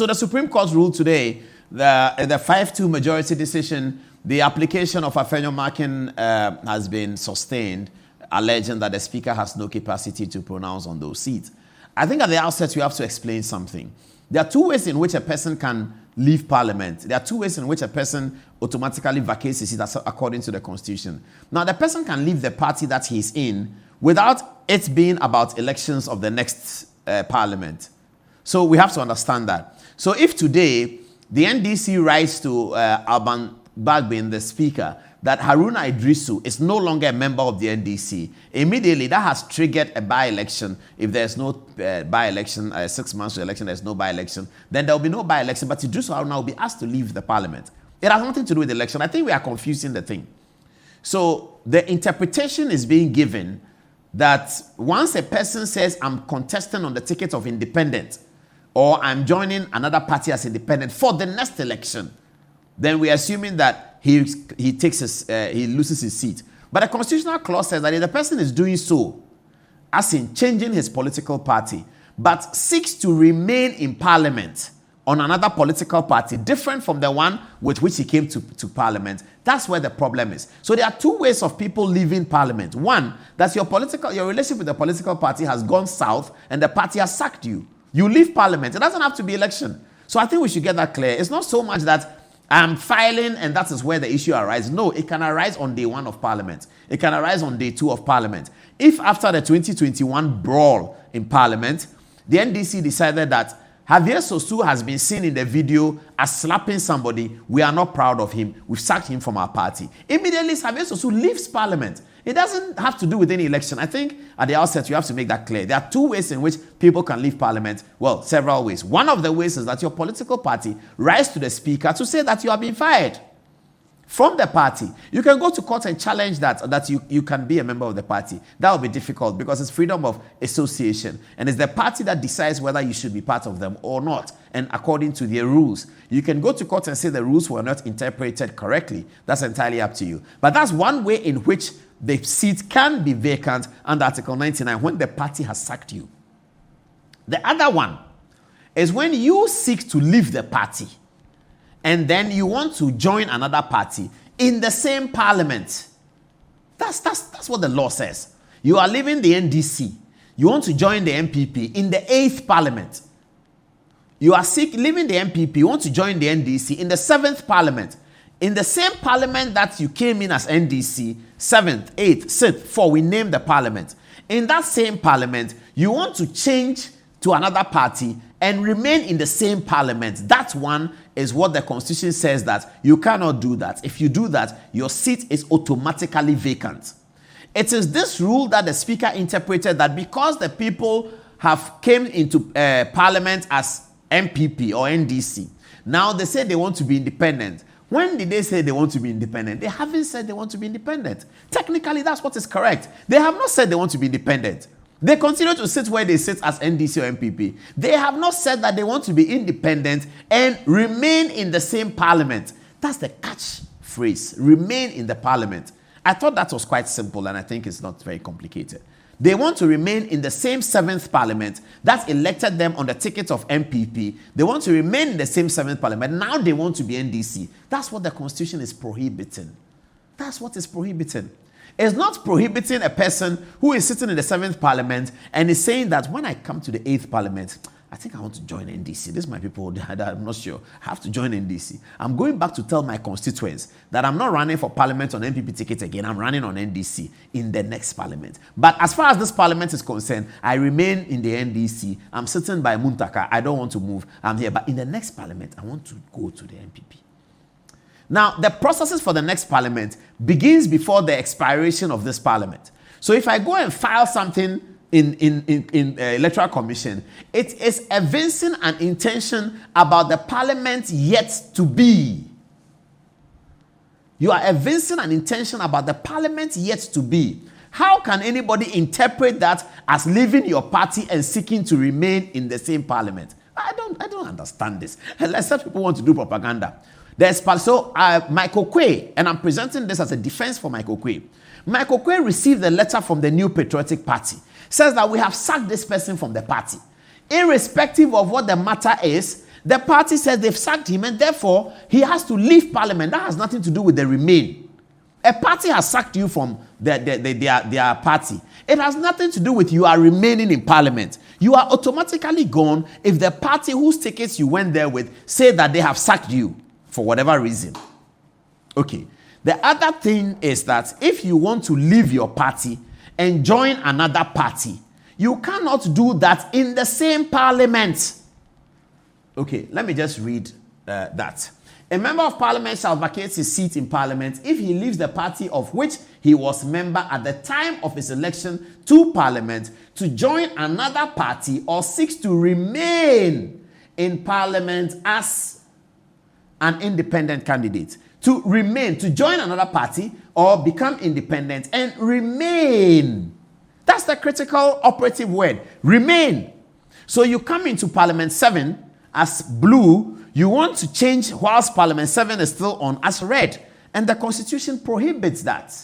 So the Supreme Court ruled today, the 5-2 majority decision, the application of Afenyo Makin has been sustained, alleging that the Speaker has no capacity to pronounce on those seats. I think at the outset, we have to explain something. There are two ways in which a person can leave Parliament. There are two ways in which a person automatically vacates his seat according to the Constitution. Now, the person can leave the party that he's in without it being about elections of the next Parliament. So we have to understand that. So if today the NDC writes to Alban Bagbin, the Speaker, that Haruna Idrisu is no longer a member of the NDC, immediately that has triggered a by-election. If there's no by-election, 6 months to election, there's no by-election, then there will be no by-election, but Idrisu Haruna will be asked to leave the Parliament. It has nothing to do with the election. I think we are confusing the thing. So the interpretation is being given that once a person says, I'm contesting on the ticket of independent, or I'm joining another party as independent for the next election, then we're assuming that he loses his seat. But the constitutional clause says that if the person is doing so, as in changing his political party, but seeks to remain in Parliament on another political party different from the one with which he came to Parliament, that's where the problem is. So there are two ways of people leaving Parliament. One, that your relationship with the political party has gone south and the party has sacked you. You leave Parliament. It doesn't have to be election. So I think we should get that clear. It's not so much that I'm filing and that is where the issue arises. No, it can arise on day 1 of Parliament. It can arise on day 2 of Parliament. If after the 2021 brawl in Parliament, the NDC decided that Javier Sosu has been seen in the video as slapping somebody, we are not proud of him, we've sacked him from our party. Immediately, Javier Sosu leaves Parliament. It doesn't have to do with any election. I think at the outset, you have to make that clear. There are two ways in which people can leave Parliament. Well, several ways. One of the ways is that your political party writes to the Speaker to say that you have been fired from the party. You can go to court and challenge that you can be a member of the party. That will be difficult because it's freedom of association. And it's the party that decides whether you should be part of them or not. And according to their rules, you can go to court and say the rules were not interpreted correctly. That's entirely up to you. But that's one way in which the seat can be vacant under Article 99 when the party has sacked you. The other one is when you seek to leave the party and then you want to join another party in the same Parliament. That's what the law says. You are leaving the NDC. You want to join the MPP in the 8th Parliament. You are leaving the MPP. You want to join the NDC in the 7th Parliament. In the same Parliament that you came in as NDC, 7th, 8th, 6th, 4, we named the Parliament. In that same Parliament, you want to change to another party and remain in the same Parliament. That one is what the Constitution says that you cannot do that. If you do that, your seat is automatically vacant. It is this rule that the Speaker interpreted that because the people have came into Parliament as MPP or NDC, now they say they want to be independent. When did they say they want to be independent? They haven't said they want to be independent. Technically, that's what is correct. They have not said they want to be independent. They continue to sit where they sit as NDC or MPP. They have not said that they want to be independent and remain in the same Parliament. That's the catch phrase, remain in the Parliament. I thought that was quite simple and I think it's not very complicated. They want to remain in the same 7th Parliament that elected them on the ticket of MPP. They want to remain in the same 7th Parliament. Now they want to be NDC. That's what the Constitution is prohibiting. That's what it's prohibiting. It's not prohibiting a person who is sitting in the 7th Parliament and is saying that when I come to the 8th Parliament, I think I want to join NDC. This is my people that I'm not sure. I have to join NDC. I'm going back to tell my constituents that I'm not running for Parliament on MPP ticket again. I'm running on NDC in the next Parliament. But as far as this Parliament is concerned, I remain in the NDC. I'm sitting by Muntaka. I don't want to move. I'm here. But in the next Parliament, I want to go to the MPP. Now, the processes for the next Parliament begins before the expiration of this Parliament. So if I go and file something in Electoral Commission, it is evincing an intention about the Parliament yet to be. You are evincing an intention about the Parliament yet to be. How can anybody interpret that as leaving your party and seeking to remain in the same Parliament? I don't understand this. Unless some people want to do propaganda. Michael Quay, and I'm presenting this as a defense for Michael Quay. Michael Quay received a letter from the New Patriotic Party. Says that we have sacked this person from the party. Irrespective of what the matter is, The party says they've sacked him and therefore he has to leave Parliament. That has nothing to do with the remain. A party has sacked you from their party. It has nothing to do with you are remaining in Parliament. You are automatically gone if the party whose tickets you went there with say that they have sacked you for whatever reason. Okay. The other thing is that if you want to leave your party and join another party, you cannot do that in the same Parliament. Okay, let me just read that. A member of Parliament shall vacate his seat in Parliament if he leaves the party of which he was member at the time of his election to Parliament to join another party or seeks to remain in Parliament as an independent candidate. To remain, to join another party or become independent and remain. That's the critical operative word, remain. So you come into Parliament 7 as blue, you want to change whilst Parliament 7 is still on as red. And the Constitution prohibits that.